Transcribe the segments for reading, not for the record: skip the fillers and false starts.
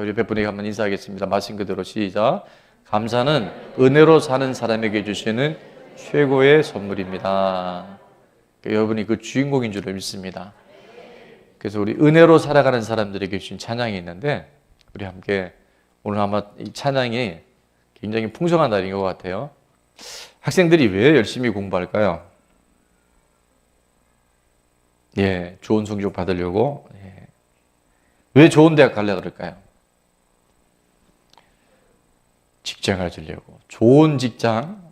자, 우리 옆에 분에게 한번 인사하겠습니다. 말씀 그대로 시작. 감사는 은혜로 사는 사람에게 주시는 최고의 선물입니다. 여러분이 그 주인공인 줄 믿습니다. 그래서 우리 은혜로 살아가는 사람들에게 주신 찬양이 있는데 우리 함께 오늘 아마 이 찬양이 굉장히 풍성한 날인 것 같아요. 학생들이 왜 열심히 공부할까요? 예, 좋은 성적 받으려고. 예. 왜 좋은 대학 가려고 그럴까요? 직장을 가지려고. 좋은 직장,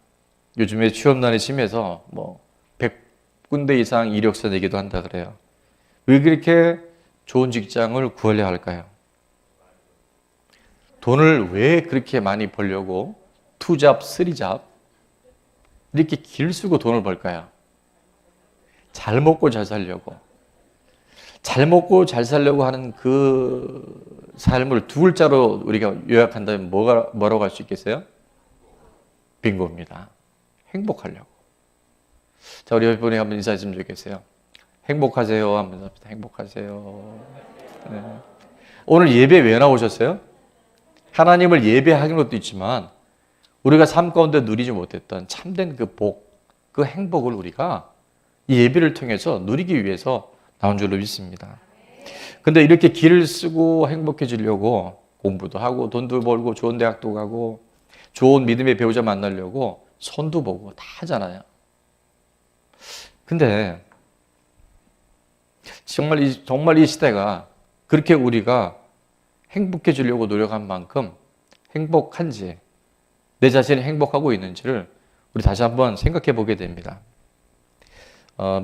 요즘에 취업난이 심해서 100군데 이상 이력서 내기도 한다 그래요. 왜 그렇게 좋은 직장을 구하려 할까요? 돈을 왜 그렇게 많이 벌려고 투잡, 쓰리잡 이렇게 길 쓰고 돈을 벌까요? 잘 먹고 잘 살려고. 잘 먹고 잘 살려고 하는 그 삶을 두 글자로 우리가 요약한다면 뭐라고 할 수 있겠어요? 빙고입니다. 행복하려고. 자, 우리 여러분이 한번 인사했으면 좋겠어요. 행복하세요 하면서 합시다. 행복하세요. 네. 오늘 예배 왜 나오셨어요? 하나님을 예배하는 것도 있지만 우리가 삶 가운데 누리지 못했던 참된 그 복, 그 행복을 우리가 이 예배를 통해서 누리기 위해서 나온 줄로 믿습니다. 근데 이렇게 길을 쓰고 행복해지려고 공부도 하고 돈도 벌고 좋은 대학도 가고 좋은 믿음의 배우자 만나려고 손도 보고 다 하잖아요. 근데 정말 이 시대가 그렇게 우리가 행복해지려고 노력한 만큼 행복한지, 내 자신이 행복하고 있는지를 우리 다시 한번 생각해 보게 됩니다.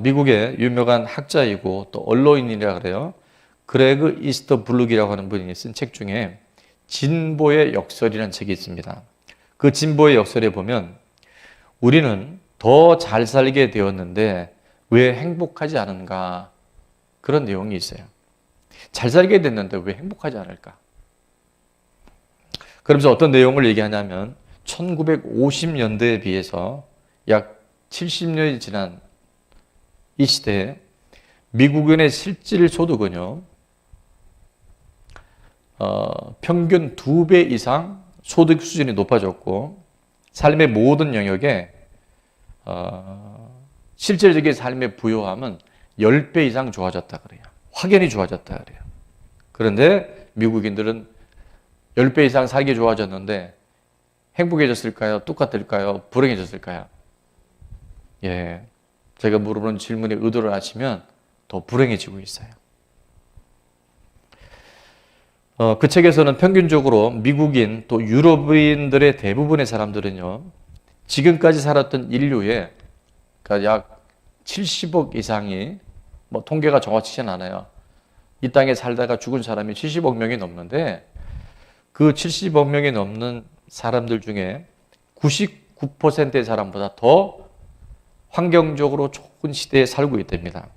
미국의 유명한 학자이고 또 언론인이라 그래요. 그레그 이스터블룩이라고 하는 분이 쓴 책 중에 진보의 역설이라는 책이 있습니다. 그 진보의 역설에 보면 우리는 더 잘 살게 되었는데 왜 행복하지 않은가, 그런 내용이 있어요. 잘 살게 됐는데 왜 행복하지 않을까? 그러면서 어떤 내용을 얘기하냐면 1950년대에 비해서 약 70년이 지난 이 시대에 미국인의 실질 소득은요, 평균 2배 이상 소득 수준이 높아졌고 삶의 모든 영역에 실질적인 삶의 부요함은 10배 이상 좋아졌다 그래요. 확연히 좋아졌다 그래요. 그런데 미국인들은 10배 이상 살기 좋아졌는데 행복해졌을까요? 똑같을까요? 불행해졌을까요? 예, 제가 물어보는 질문의 의도를 아시면 더 불행해지고 있어요. 그 책에서는 평균적으로 미국인 또 유럽인들의 대부분의 사람들은요, 지금까지 살았던 인류의 그러니까 약 70억 이상이 통계가 정확치는 않아요. 이 땅에 살다가 죽은 사람이 70억 명이 넘는데 그 70억 명이 넘는 사람들 중에 99%의 사람보다 더 환경적으로 좋은 시대에 살고 있답니다.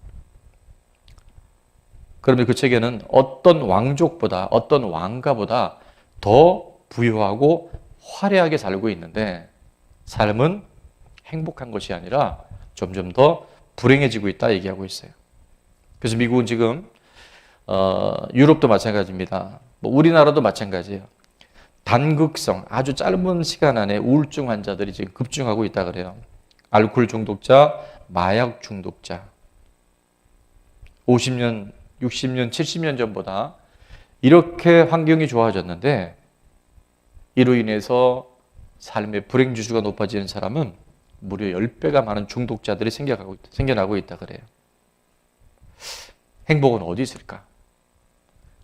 그러면 그 책에는 어떤 왕족보다, 어떤 왕가보다 더 부유하고 화려하게 살고 있는데 삶은 행복한 것이 아니라 점점 더 불행해지고 있다 얘기하고 있어요. 그래서 미국은 지금 유럽도 마찬가지입니다. 우리나라도 마찬가지예요. 단극성, 아주 짧은 시간 안에 우울증 환자들이 지금 급증하고 있다 그래요. 알코올 중독자, 마약 중독자. 50년, 60년, 70년 전보다 이렇게 환경이 좋아졌는데 이로 인해서 삶의 불행 지수가 높아지는 사람은 무려 10배가 많은 중독자들이 생겨나고 있다 그래요. 행복은 어디 있을까?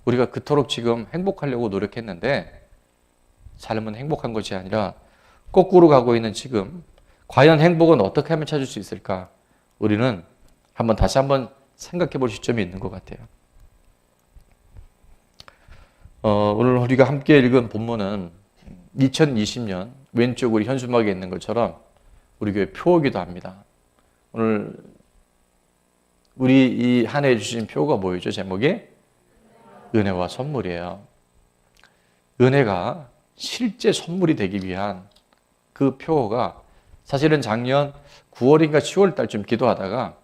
우리가 그토록 지금 행복하려고 노력했는데 삶은 행복한 것이 아니라 거꾸로 가고 있는 지금 과연 행복은 어떻게 하면 찾을 수 있을까? 우리는 다시 한번 생각해 볼 시점이 있는 것 같아요. 오늘 우리가 함께 읽은 본문은 2020년 왼쪽 우리 현수막에 있는 것처럼 우리 교회 표어기도 합니다. 오늘 우리 이 한 해 주신 표가 뭐였죠? 제목이? 은혜와 선물이에요. 은혜가 실제 선물이 되기 위한 그 표어가 사실은 작년 9월인가 10월 달쯤 기도하다가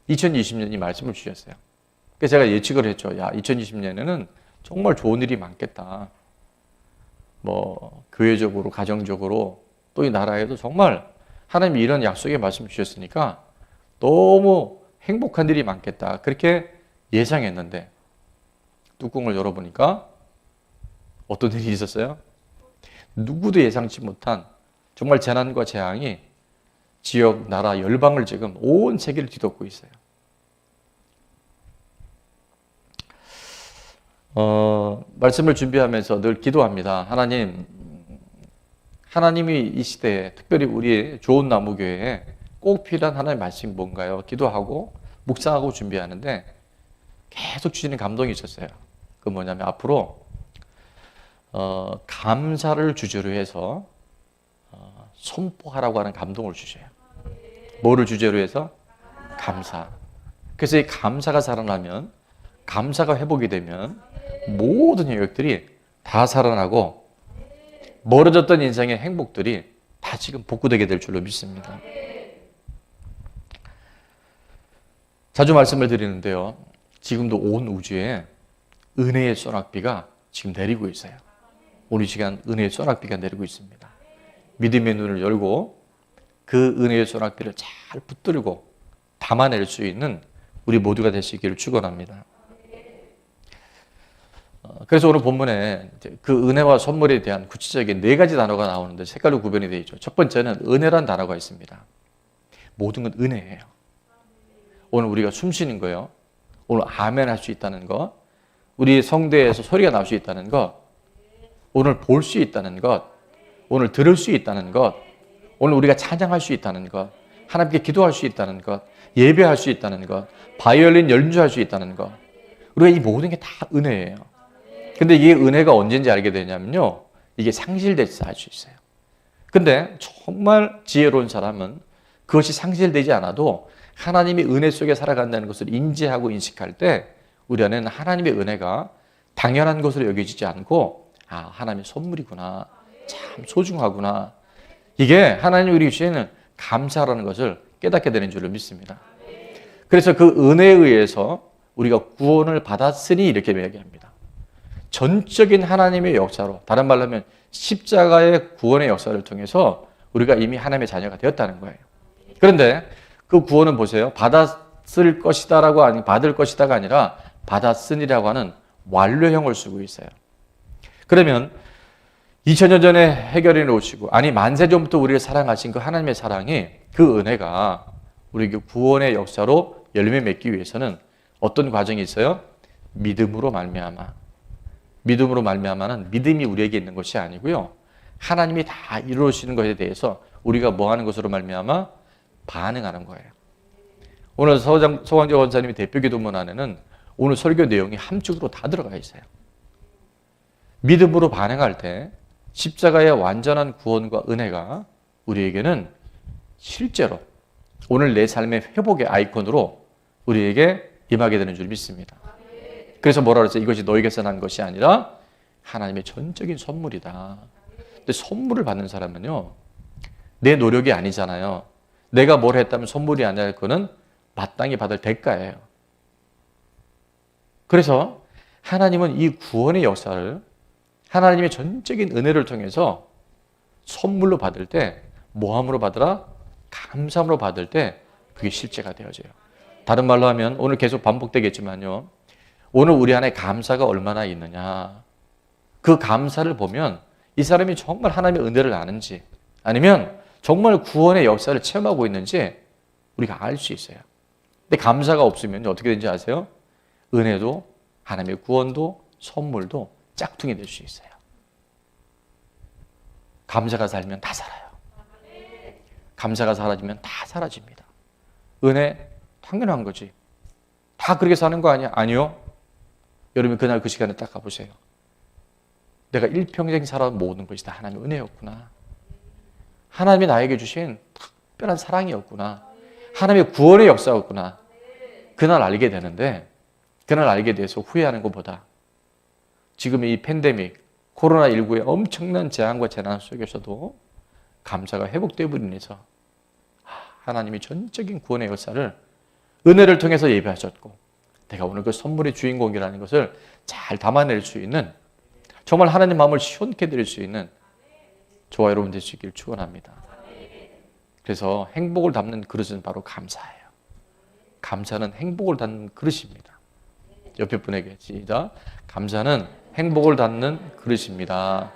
2020년이 말씀을 주셨어요. 그래서 제가 예측을 했죠. 야, 2020년에는 정말 좋은 일이 많겠다. 뭐 교회적으로, 가정적으로 또 이 나라에도 정말 하나님이 이런 약속의 말씀 주셨으니까 너무 행복한 일이 많겠다. 그렇게 예상했는데 뚜껑을 열어보니까 어떤 일이 있었어요? 누구도 예상치 못한 정말 재난과 재앙이 지역, 나라, 열방을 지금 온 세계를 뒤덮고 있어요. 말씀을 준비하면서 늘 기도합니다. 하나님이 이 시대에 특별히 우리 좋은 나무 교회에 꼭 필요한 하나님의 말씀이 뭔가요? 기도하고 묵상하고 준비하는데 계속 주시는 감동이 있었어요. 그 뭐냐면 앞으로 감사를 주제로 해서 선포하라고 하는 감동을 주셔요. 뭐를 주제로 해서? 감사. 그래서 이 감사가 살아나면, 감사가 회복이 되면 모든 영역들이 다 살아나고 멀어졌던 인생의 행복들이 다 지금 복구되게 될 줄로 믿습니다. 자주 말씀을 드리는데요. 지금도 온 우주에 은혜의 소낙비가 지금 내리고 있어요. 오늘 이 시간 은혜의 소낙비가 내리고 있습니다. 믿음의 눈을 열고 그 은혜의 소낙비를 잘 붙들고 담아낼 수 있는 우리 모두가 되시기를 축원합니다. 그래서 오늘 본문에 그 은혜와 선물에 대한 구체적인 4가지 단어가 나오는데 색깔로 구별이 되어 있죠. 첫 번째는 은혜란 단어가 있습니다. 모든 건 은혜예요. 오늘 우리가 숨 쉬는 거요. 오늘 아멘 할 수 있다는 거. 우리 성대에서 소리가 날 수 있다는 것. 오늘 볼 수 있다는 것. 오늘 들을 수 있다는 것. 오늘 우리가 찬양할 수 있다는 것. 하나님께 기도할 수 있다는 것. 예배할 수 있다는 것. 바이올린 연주할 수 있다는 것. 우리가 이 모든 게 다 은혜예요. 근데 이게 은혜가 언제인지 알게 되냐면요. 이게 상실돼서 알 수 있어요. 근데 정말 지혜로운 사람은 그것이 상실되지 않아도 하나님의 은혜 속에 살아간다는 것을 인지하고 인식할 때 우리 안에는 하나님의 은혜가 당연한 것으로 여겨지지 않고 하나님의 선물이구나. 참 소중하구나. 이게 하나님이 우리 주시는 감사라는 것을 깨닫게 되는 줄로 믿습니다. 그래서 그 은혜에 의해서 우리가 구원을 받았으니 이렇게 이야기합니다. 전적인 하나님의 역사로, 다른 말로 하면 십자가의 구원의 역사를 통해서 우리가 이미 하나님의 자녀가 되었다는 거예요. 그런데 그 구원은 보세요. 받았을 것이다라고 아니 받을 것이다가 아니라 받았으니라고 하는 완료형을 쓰고 있어요. 그러면 2000년 전에 해결해 놓으시고 만세 전부터 우리를 사랑하신 그 하나님의 사랑이 그 은혜가 우리에게 구원의 역사로 열매 맺기 위해서는 어떤 과정이 있어요? 믿음으로 말미암아. 믿음으로 말미암아는 믿음이 우리에게 있는 것이 아니고요. 하나님이 다 이루시는 것에 대해서 우리가 뭐 하는 것으로 말미암아? 반응하는 거예요. 오늘 서광재 원사님의 대표 기도문 안에는 오늘 설교 내용이 함축으로 다 들어가 있어요. 믿음으로 반응할 때 십자가의 완전한 구원과 은혜가 우리에게는 실제로 오늘 내 삶의 회복의 아이콘으로 우리에게 임하게 되는 줄 믿습니다. 그래서 뭐라 그랬어요? 이것이 너에게서 난 것이 아니라 하나님의 전적인 선물이다. 근데 선물을 받는 사람은요, 내 노력이 아니잖아요. 내가 뭘 했다면 선물이 아니라 그거는 마땅히 받을 대가예요. 그래서 하나님은 이 구원의 역사를 하나님의 전적인 은혜를 통해서 선물로 받을 때 뭐함으로 받으라? 감사함으로 받을 때 그게 실제가 되어져요. 다른 말로 하면 오늘 계속 반복되겠지만요. 오늘 우리 안에 감사가 얼마나 있느냐. 그 감사를 보면 이 사람이 정말 하나님의 은혜를 아는지 아니면 정말 구원의 역사를 체험하고 있는지 우리가 알 수 있어요. 근데 감사가 없으면 어떻게 되는지 아세요? 은혜도 하나님의 구원도 선물도 짝퉁이 될 수 있어요. 감사가 살면 다 살아요. 감사가 사라지면 다 사라집니다. 은혜 당연한 거지. 다 그렇게 사는 거 아니야? 아니요. 여러분 그날 그 시간에 딱 가보세요. 내가 일평생 살아온 모든 것이 다 하나님의 은혜였구나. 하나님이 나에게 주신 특별한 사랑이었구나. 하나님의 구원의 역사였구나. 그날 알게 되는데 그날 알게 돼서 후회하는 것보다 지금 이 팬데믹 코로나19의 엄청난 재앙과 재난 속에서도 감사가 회복되어 인해서 하나님이 전적인 구원의 역사를 은혜를 통해서 예배하셨고 내가 오늘 그 선물의 주인공이라는 것을 잘 담아낼 수 있는 정말 하나님 마음을 시원케 드릴 수 있는 저와 여러분 되시길 축원합니다. 그래서 행복을 담는 그릇은 바로 감사예요. 감사는 행복을 담는 그릇입니다. 옆에 분에게 시작. 감사는 행복을 담는 그릇입니다.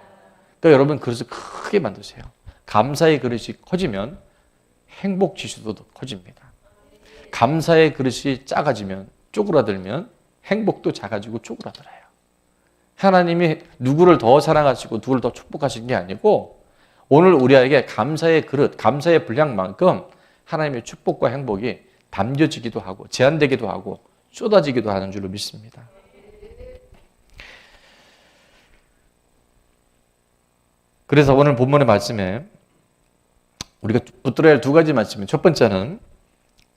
그러니까 여러분 그릇을 크게 만드세요. 감사의 그릇이 커지면 행복 지수도 커집니다. 감사의 그릇이 작아지면 쪼그라들면 행복도 작아지고 쪼그라들어요. 하나님이 누구를 더 사랑하시고 누구를 더 축복하신 게 아니고 오늘 우리에게 감사의 그릇, 감사의 분량만큼 하나님의 축복과 행복이 담겨지기도 하고 제한되기도 하고 쏟아지기도 하는 줄로 믿습니다. 그래서 오늘 본문의 말씀에 우리가 붙들어야 할 두 가지 말씀이 첫 번째는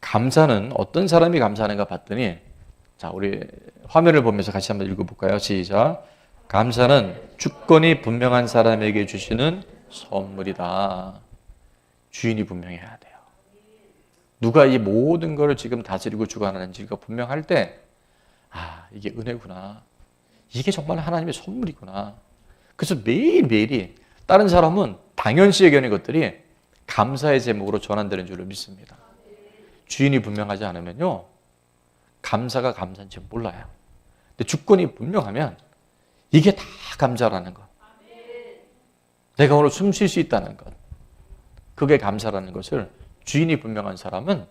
감사는 어떤 사람이 감사하는가 봤더니 자 우리 화면을 보면서 같이 한번 읽어볼까요? 시작. 감사는 주권이 분명한 사람에게 주시는 선물이다. 주인이 분명해야 돼요. 누가 이 모든 걸 지금 다스리고 주관하는지가 분명할 때 아 이게 은혜구나. 이게 정말 하나님의 선물이구나. 그래서 매일매일이 다른 사람은 당연시 여기는 것들이 감사의 제목으로 전환되는 줄로 믿습니다. 주인이 분명하지 않으면요. 감사가 감사인지 몰라요. 근데 주권이 분명하면 이게 다 감사라는 것. 내가 오늘 숨 쉴 수 있다는 것. 그게 감사라는 것을 주인이 분명한 사람은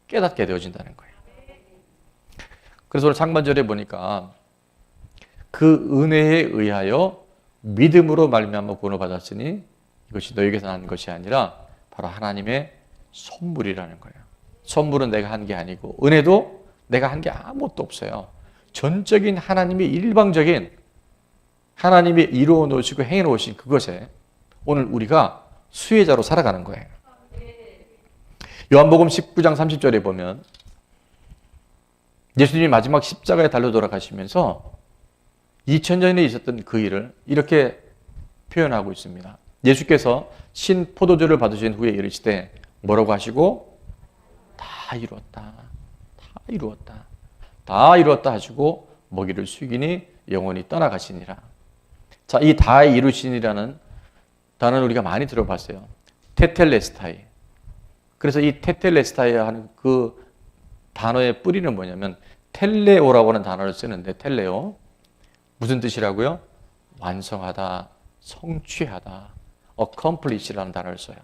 깨닫게 되어진다는 거예요. 그래서 오늘 상반절에 보니까 그 은혜에 의하여 믿음으로 말미암아 구원을 받았으니 이것이 너에게서 난 것이 아니라 바로 하나님의 선물이라는 거예요. 선물은 내가 한 게 아니고 은혜도 내가 한 게 아무것도 없어요. 전적인 하나님의 일방적인 하나님이 이루어 놓으시고 행해 놓으신 그것에 오늘 우리가 수혜자로 살아가는 거예요. 요한복음 19장 30절에 보면 예수님이 마지막 십자가에 달려 돌아가시면서 2000년에 있었던 그 일을 이렇게 표현하고 있습니다. 예수께서 신 포도주를 받으신 후에 이르시되 뭐라고 하시고 다 이루었다. 다 이루었다. 다 이루었다 하시고 먹이를 숙이니 영원히 떠나가시니라. 자, 이 다 이루시니라는 단어는 우리가 많이 들어봤어요. 테텔레스타이. 그래서 이 테텔레스타이 하는 그 단어의 뿌리는 뭐냐면 텔레오라고 하는 단어를 쓰는데 텔레오. 무슨 뜻이라고요? 완성하다, 성취하다, accomplish라는 단어를 써요.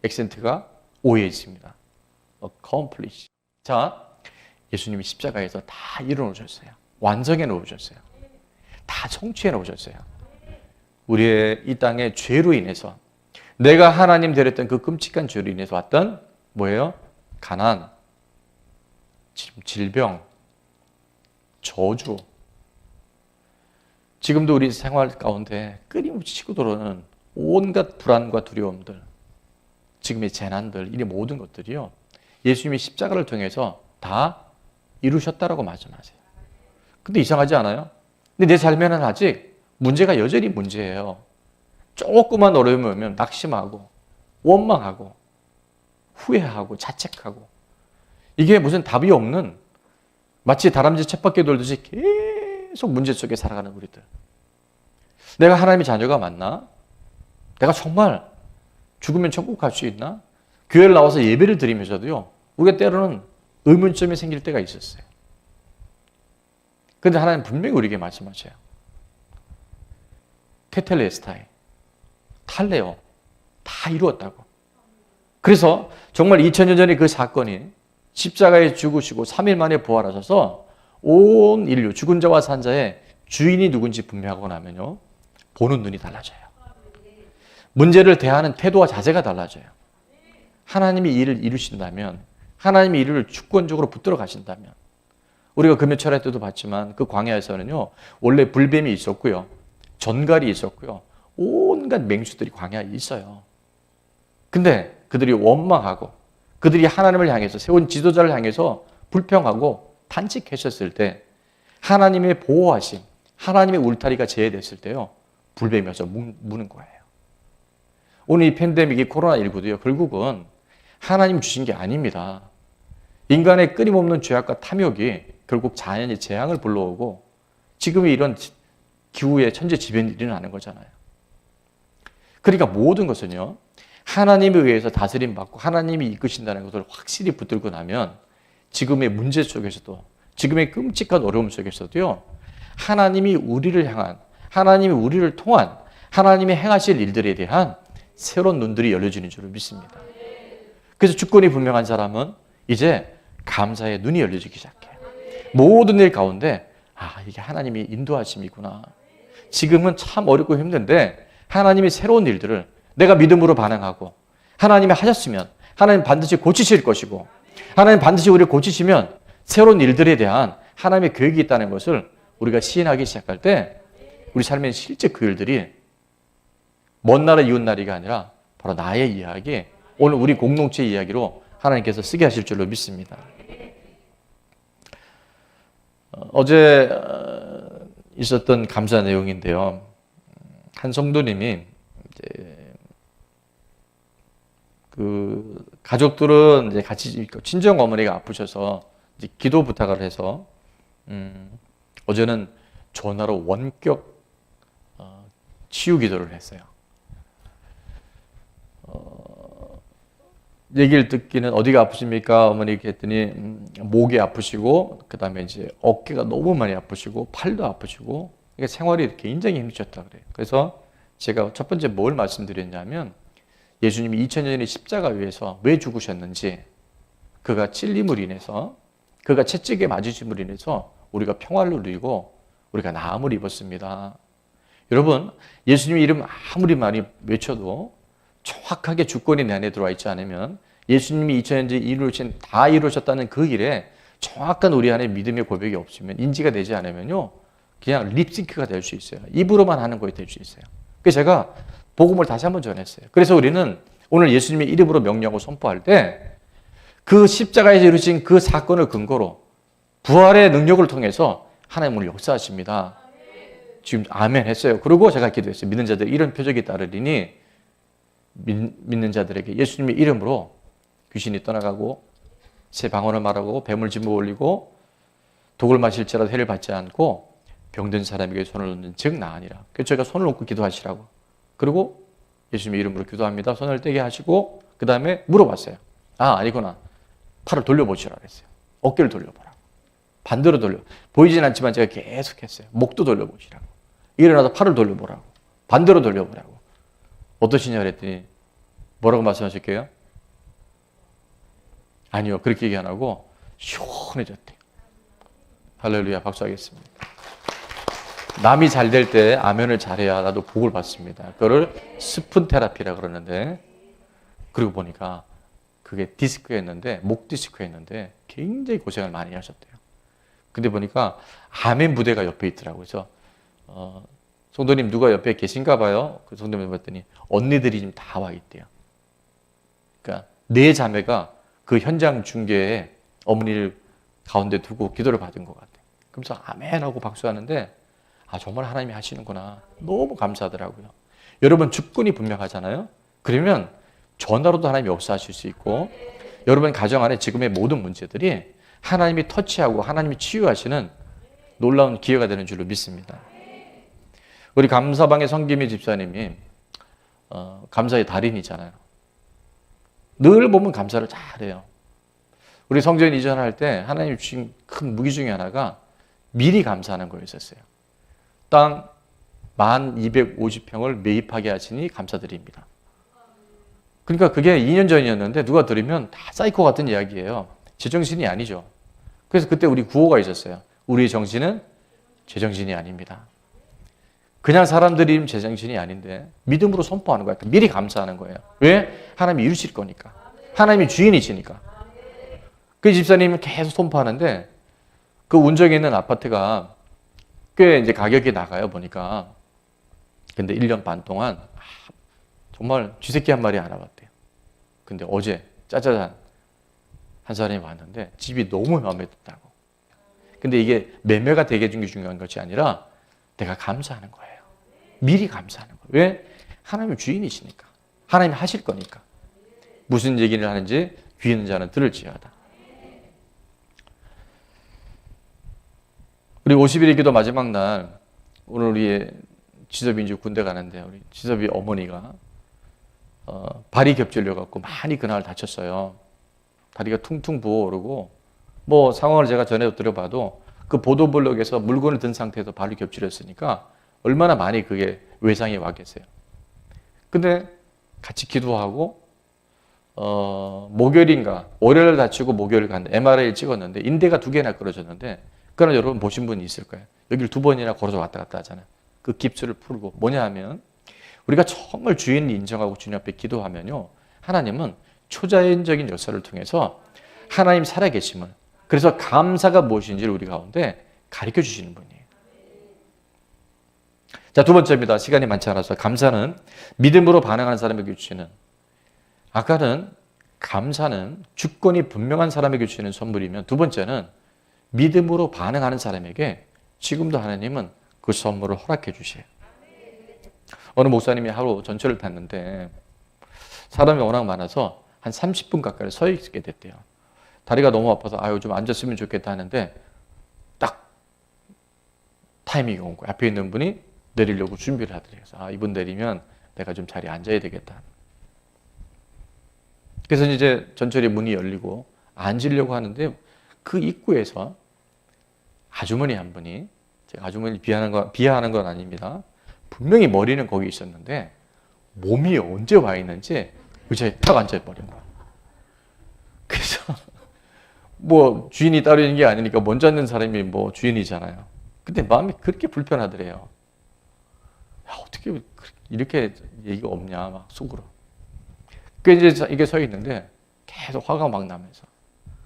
액센트가 O에 있습니다. accomplish. 자, 예수님이 십자가에서 다 이루어 놓으셨어요. 완성해 놓으셨어요. 다 성취해 놓으셨어요. 우리의 이 땅의 죄로 인해서 내가 하나님 되렸던 그 끔찍한 죄로 인해서 왔던 뭐예요? 가난, 질병, 저주. 지금도 우리 생활 가운데 끊임없이 치고 들어오는 온갖 불안과 두려움들, 지금의 재난들, 이 모든 것들이요. 예수님이 십자가를 통해서 다 이루셨다라고 말씀하세요. 근데 이상하지 않아요? 근데 내 삶에는 아직 문제가 여전히 문제예요. 조금만 어려움이 오면 낙심하고 원망하고 후회하고 자책하고 이게 무슨 답이 없는 마치 다람쥐 쳇바퀴 돌듯이 계속 문제 속에 살아가는 우리들. 내가 하나님의 자녀가 맞나? 내가 정말 죽으면 천국 갈 수 있나? 교회를 나와서 예배를 드리면서도요. 우리가 때로는 의문점이 생길 때가 있었어요. 그런데 하나님 분명히 우리에게 말씀하셔요. 테텔레스타이, 탈레오, 다 이루었다고. 그래서 정말 2000년 전에 그 사건이 십자가에 죽으시고 3일 만에 부활하셔서 온 인류, 죽은 자와 산 자의 주인이 누군지 분명하고 나면요. 보는 눈이 달라져요. 문제를 대하는 태도와 자세가 달라져요. 하나님이 일을 이루신다면, 하나님이 일을 주권적으로 붙들어 가신다면, 우리가 금요철회 때도 봤지만 그 광야에서는요, 원래 불뱀이 있었고요, 전갈이 있었고요, 온갖 맹수들이 광야에 있어요. 근데 그들이 원망하고, 그들이 하나님을 향해서 세운 지도자를 향해서 불평하고 탄식하셨을 때, 하나님의 보호하심, 하나님의 울타리가 제외됐을 때요, 불뱀이 와서 무는 거예요. 오늘 이 팬데믹이 코로나19도요, 결국은 하나님 주신 게 아닙니다. 인간의 끊임없는 죄악과 탐욕이 결국 자연의 재앙을 불러오고 지금의 이런 기후의 천재지변이 일어나는 거잖아요. 그러니까 모든 것은요, 하나님에 의해서 다스림 받고 하나님이 이끄신다는 것을 확실히 붙들고 나면 지금의 문제 속에서도, 지금의 끔찍한 어려움 속에서도요, 하나님이 우리를 향한, 하나님이 우리를 통한 하나님이 행하실 일들에 대한 새로운 눈들이 열려지는 줄을 믿습니다. 그래서 주권이 분명한 사람은 이제 감사의 눈이 열려지기 시작해요. 모든 일 가운데 이게 하나님이 인도하심이구나. 지금은 참 어렵고 힘든데 하나님이 새로운 일들을 내가 믿음으로 반응하고 하나님이 하셨으면 하나님 반드시 고치실 것이고 하나님 반드시 우리를 고치시면 새로운 일들에 대한 하나님의 계획이 있다는 것을 우리가 시인하기 시작할 때 우리 삶에 실제 그 일들이 먼 나라 이웃 나라가 아니라 바로 나의 이야기, 오늘 우리 공동체의 이야기로 하나님께서 쓰게 하실 줄로 믿습니다. 어제 있었던 감사 내용인데요. 한 성도님이 이제 그 가족들은 이제 같이 친정 어머니가 아프셔서 이제 기도 부탁을 해서 어제는 전화로 원격 치유 기도를 했어요. 얘기를 듣기는 어디가 아프십니까? 어머니 이렇게 했더니 목이 아프시고 그 다음에 이제 어깨가 너무 많이 아프시고 팔도 아프시고 그러니까 생활이 굉장히 힘드셨다 그래요. 그래서 제가 첫 번째 뭘 말씀드렸냐면 예수님이 2000년의 십자가 위에서 왜 죽으셨는지, 그가 찔림으로 인해서, 그가 채찍에 맞으심으로 인해서 우리가 평화를 누리고 우리가 나음을 입었습니다. 여러분, 예수님 이름 아무리 많이 외쳐도 정확하게 주권이 내 안에 들어와 있지 않으면 예수님이 2000년 다 이루셨다는 그 일에 정확한 우리 안에 믿음의 고백이 없으면, 인지가 되지 않으면요, 그냥 립싱크가 될 수 있어요. 입으로만 하는 거에 될 수 있어요. 그래서 제가 복음을 다시 한번 전했어요. 그래서 우리는 오늘 예수님의 이름으로 명령하고 선포할 때 그 십자가에서 이루신 그 사건을 근거로 부활의 능력을 통해서 하나님 오늘 역사하십니다. 지금 아멘 했어요. 그리고 제가 기도했어요. 믿는 자들 이런 표적이 따르리니 믿는 자들에게 예수님의 이름으로 귀신이 떠나가고 새 방언을 말하고 뱀을 집어 올리고 독을 마실지라도 해를 받지 않고 병든 사람에게 손을 놓는 즉 나으니라. 그래서 제가 손을 놓고 기도하시라고. 그리고 예수님의 이름으로 기도합니다. 손을 떼게 하시고 그 다음에 물어봤어요. 아니구나. 팔을 돌려보시라 그랬어요. 어깨를 돌려보라고. 반대로 보이진 않지만 제가 계속 했어요. 목도 돌려보시라고. 일어나서 팔을 돌려보라고. 반대로 돌려보라고. 어떠시냐 그랬더니 뭐라고 말씀하실게요? 아니요. 그렇게 얘기 안 하고 시원해졌대요. 할렐루야. 박수하겠습니다. 남이 잘 될 때 아멘을 잘해야 나도 복을 받습니다. 그거를 스푼 테라피라 그러는데, 그리고 보니까 그게 디스크였는데, 목 디스크였는데 굉장히 고생을 많이 하셨대요. 근데 보니까 아멘 부대가 옆에 있더라고요. 그래서 성도님 누가 옆에 계신가 봐요. 그 성도님 봤더니 언니들이 지금 다 와 있대요. 그러니까 네 자매가 그 현장 중계에 어머니를 가운데 두고 기도를 받은 것 같아요. 그러면서 아멘 하고 박수하는데 정말 하나님이 하시는구나. 너무 감사하더라고요. 여러분 주권이 분명하잖아요. 그러면 전화로도 하나님이 역사하실 수 있고, 여러분 가정 안에 지금의 모든 문제들이 하나님이 터치하고 하나님이 치유하시는 놀라운 기회가 되는 줄로 믿습니다. 우리 감사방의 성김희 집사님이 감사의 달인이잖아요. 늘 보면 감사를 잘해요. 우리 성전 이전할 때 하나님 주신 큰 무기 중에 하나가 미리 감사하는 거였었어요. 땅 1250평을 매입하게 하시니 감사드립니다. 그러니까 그게 2년 전이었는데 누가 들으면 다 사이코 같은 이야기예요. 제정신이 아니죠. 그래서 그때 우리 구호가 있었어요. 우리의 정신은 제정신이 아닙니다. 그냥 사람들이 제정신이 아닌데 믿음으로 선포하는 거예요. 미리 감사하는 거예요. 왜? 하나님이 이루실 거니까. 하나님이 주인이시니까. 그 집사님은 계속 선포하는데 그 운정에 있는 아파트가 꽤 이제 가격이 나가요, 보니까. 근데 1년 반 동안 정말 쥐새끼 한 마리 안 와봤대요. 근데 어제 짜자잔 한 사람이 왔는데 집이 너무 마음에 든다고. 근데 이게 매매가 되게 중요한 것이 아니라 내가 감사하는 거예요. 미리 감사하는 거예요. 왜? 하나님이 주인이시니까. 하나님이 하실 거니까. 무슨 얘기를 하는지 귀 있는 자는 들을지어다. 우리 50일의 기도 마지막 날 오늘 우리 지섭이 이제 군대 가는데 우리 지섭이 어머니가 발이 겹질려 갖고 많이 그날 다쳤어요. 다리가 퉁퉁 부어오르고 뭐 상황을 제가 전에 들어봐도 그 보도블록에서 물건을 든 상태에서 발이 겹질렸으니까 얼마나 많이 그게 외상이 왔겠어요. 근데 같이 기도하고 목요일인가 월요일 다치고 목요일 갔는데 MRI를 찍었는데 인대가 2개나 끊어졌는데 그러나 여러분 보신 분이 있을 거예요. 여기를 2번이나 걸어서 왔다 갔다 하잖아요. 그 깁스를 풀고 뭐냐 하면 우리가 정말 주인을 인정하고 주님 앞에 기도하면요. 하나님은 초자연적인 역사를 통해서 하나님 살아계심을 그래서 감사가 무엇인지를 우리 가운데 가르쳐 주시는 분이에요. 자, 2번째입니다. 시간이 많지 않아서 감사는 믿음으로 반응하는 사람에게 주시는 아까는 감사는 주권이 분명한 사람에게 주시는 선물이면 2번째는 믿음으로 반응하는 사람에게 지금도 하나님은 그 선물을 허락해 주세요. 어느 목사님이 하루 전철을 탔는데 사람이 워낙 많아서 한 30분 가까이 서 있게 됐대요. 다리가 너무 아파서 아유 좀 앉았으면 좋겠다 하는데 딱 타이밍이 온 거예요. 앞에 있는 분이 내리려고 준비를 하더래요. 아, 이분 내리면 내가 좀 자리에 앉아야 되겠다. 그래서 이제 전철의 문이 열리고 앉으려고 하는데 그 입구에서 아주머니 한 분이 제가 아주머니 비하하는 건 아닙니다. 분명히 머리는 거기 있었는데 몸이 언제 와 있는지 의자에 탁 앉아버린 거야. 그래서 뭐 주인이 따로 있는 게 아니니까 먼저 앉는 사람이 뭐 주인이잖아요. 근데 마음이 그렇게 불편하더래요. 야, 어떻게 이렇게 얘기가 없냐 막 속으로. 그 이제 이게 서 있는데 계속 화가 막 나면서.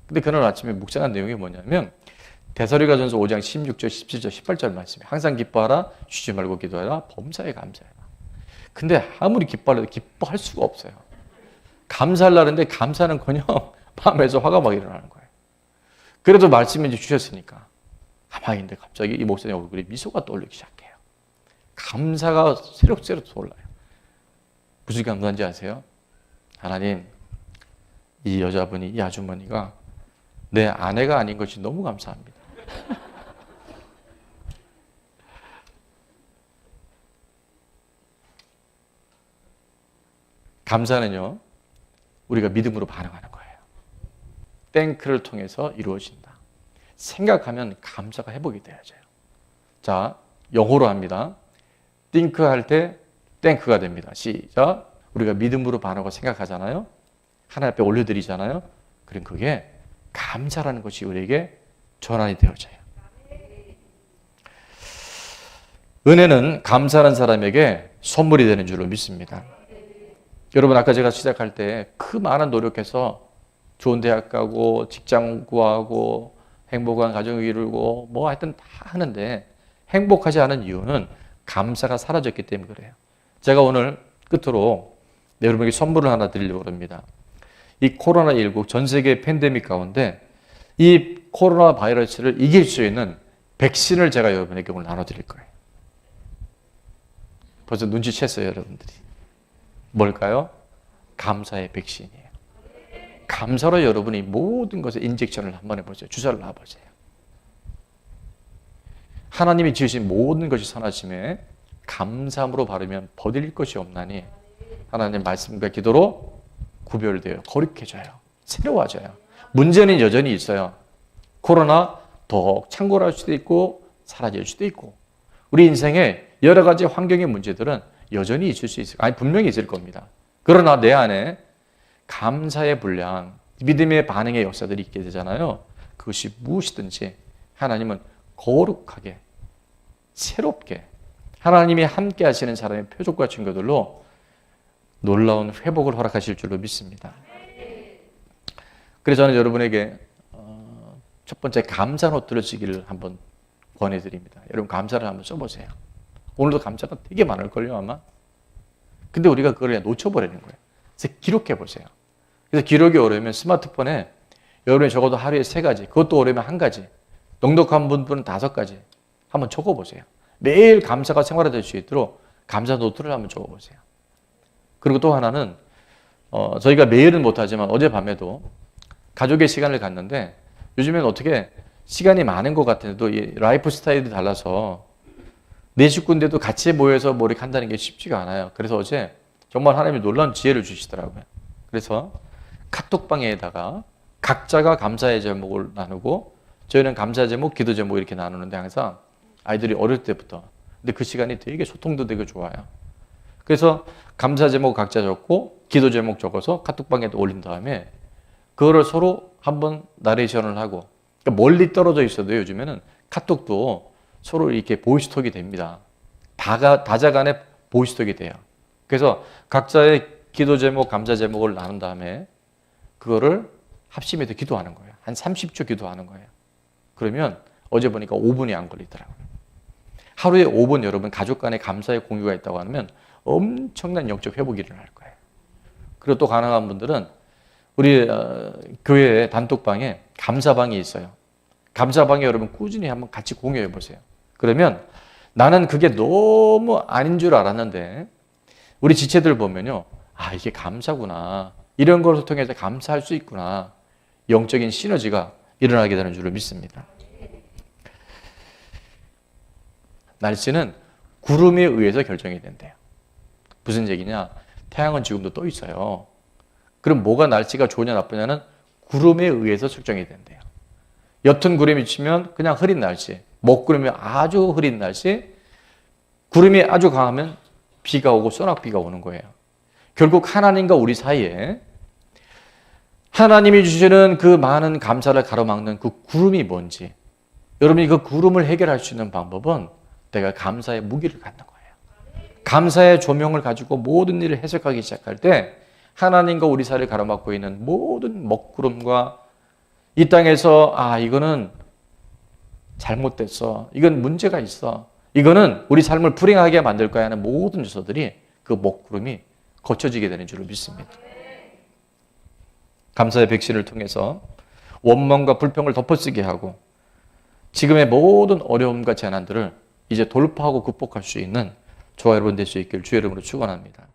근데 그날 아침에 묵상한 내용이 뭐냐면 데살로니가전서 5장 16절, 17절, 18절 말씀이 항상 기뻐하라, 쉬지 말고 기도하라, 범사에 감사해라. 근데 아무리 기뻐하려도 기뻐할 수가 없어요. 감사하려는데 감사는커녕 마음에서 화가 막 일어나는 거예요. 그래도 말씀을 주셨으니까 가만히 갑자기 이 목사님 얼굴에 미소가 떠오르기 시작해요. 감사가 새록새록 떠올라요. 무슨 감사인지 아세요? 하나님, 이 여자분이, 이 아주머니가 내 아내가 아닌 것이 너무 감사합니다. 감사는요, 우리가 믿음으로 반응하는 거예요. 땡크를 통해서 이루어진다. 생각하면 감사가 회복이 되어져요. 자, 영어로 합니다. think 할 때 땡크가 됩니다. 시작. 우리가 믿음으로 반응하고 생각하잖아요. 하나님 앞에 올려드리잖아요. 그럼 그게 감사라는 것이 우리에게 전환이 되어져요. 은혜는 감사하는 사람에게 선물이 되는 줄로 믿습니다. 여러분 아까 제가 시작할 때 그 많은 노력해서 좋은 대학 가고 직장 구하고 행복한 가정을 이루고 뭐 하여튼 다 하는데 행복하지 않은 이유는 감사가 사라졌기 때문에 그래요. 제가 오늘 끝으로 여러분에게 선물을 하나 드리려고 합니다. 이 코로나19 전 세계 팬데믹 가운데 이 코로나 바이러스를 이길 수 있는 백신을 제가 여러분에게 오늘 나눠드릴 거예요. 벌써 눈치챘어요, 여러분들이. 뭘까요? 감사의 백신이에요. 감사로 여러분이 모든 것에 인젝션을 한번 해보세요. 주사를 놔보세요. 하나님이 지으신 모든 것이 선하심에 감사함으로 바르면 버릴 것이 없나니 하나님 말씀과 기도로 구별되어 거룩해져요. 새로워져요. 문제는 여전히 있어요. 코로나 더 창궐할 수도 있고 사라질 수도 있고 우리 인생에 여러 가지 환경의 문제들은 여전히 있을 수 있어요. 아니 분명히 있을 겁니다. 그러나 내 안에 감사의 분량, 믿음의 반응의 역사들이 있게 되잖아요. 그것이 무엇이든지 하나님은 거룩하게 새롭게 하나님이 함께 하시는 사람의 표적과 증거들로 놀라운 회복을 허락하실 줄로 믿습니다. 그래서 저는 여러분에게 첫 번째 감사 노트를 쓰기를 한번 권해드립니다. 여러분 감사를 한번 써보세요. 오늘도 감사가 되게 많을걸요 아마. 근데 우리가 그걸 그냥 놓쳐버리는 거예요. 그래서 기록해보세요. 그래서 기록이 어려우면 스마트폰에 여러분이 적어도 하루에 3가지, 그것도 어려우면 1가지, 넉넉한 분들은 5가지 한번 적어보세요. 매일 감사가 생활화될 수 있도록 감사 노트를 한번 적어보세요. 그리고 또 하나는 저희가 매일은 못하지만 어젯밤에도 가족의 시간을 갖는데 요즘엔 어떻게 시간이 많은 것 같은데도 이 라이프 스타일이 달라서 내 식구인데도 같이 모여서 뭐 이렇게 한다는 게 쉽지가 않아요. 그래서 어제 정말 하나님이 놀라운 지혜를 주시더라고요. 그래서 카톡방에다가 각자가 감사의 제목을 나누고, 저희는 감사 제목, 기도 제목 이렇게 나누는데 항상 아이들이 어릴 때부터, 근데 그 시간이 되게 소통도 되게 좋아요. 그래서 감사 제목 각자 적고 기도 제목 적어서 카톡방에 올린 다음에 그거를 서로 한번 나레이션을 하고, 그러니까 멀리 떨어져 있어도 요즘에는 카톡도 서로 이렇게 보이스톡이 됩니다. 다자 간에 보이스톡이 돼요. 그래서 각자의 기도 제목, 감사 제목을 나눈 다음에 그거를 합심해서 기도하는 거예요. 한 30초 기도하는 거예요. 그러면 어제 보니까 5분이 안 걸리더라고요. 하루에 5분 여러분 가족 간에 감사의 공유가 있다고 하면 엄청난 영적 회복이 일어날 거예요. 그리고 또 가능한 분들은 우리 교회 단톡방에 감사방이 있어요. 감사방에 여러분 꾸준히 한번 같이 공유해 보세요. 그러면 나는 그게 너무 아닌 줄 알았는데 우리 지체들 보면요. 아, 이게 감사구나. 이런 것을 통해서 감사할 수 있구나. 영적인 시너지가 일어나게 되는 줄을 믿습니다. 날씨는 구름에 의해서 결정이 된대요. 무슨 얘기냐? 태양은 지금도 떠 있어요. 그럼 뭐가 날씨가 좋으냐 나쁘냐는 구름에 의해서 측정이 된대요. 옅은 구름이 치면 그냥 흐린 날씨, 먹구름이 아주 흐린 날씨, 구름이 아주 강하면 비가 오고 소낙비가 오는 거예요. 결국 하나님과 우리 사이에 하나님이 주시는 그 많은 감사를 가로막는 그 구름이 뭔지, 여러분이 그 구름을 해결할 수 있는 방법은 내가 감사의 무기를 갖는 거예요. 감사의 조명을 가지고 모든 일을 해석하기 시작할 때 하나님과 우리 사이를 가로막고 있는 모든 먹구름과 이 땅에서 이거는 잘못됐어, 이건 문제가 있어, 이거는 우리 삶을 불행하게 만들 거야 하는 모든 요소들이 그 먹구름이 거쳐지게 되는 줄을 믿습니다. 감사의 백신을 통해서 원망과 불평을 덮어쓰게 하고 지금의 모든 어려움과 재난들을 이제 돌파하고 극복할 수 있는 저와 여러분 될 수 있기를 주의 이름으로 축원합니다.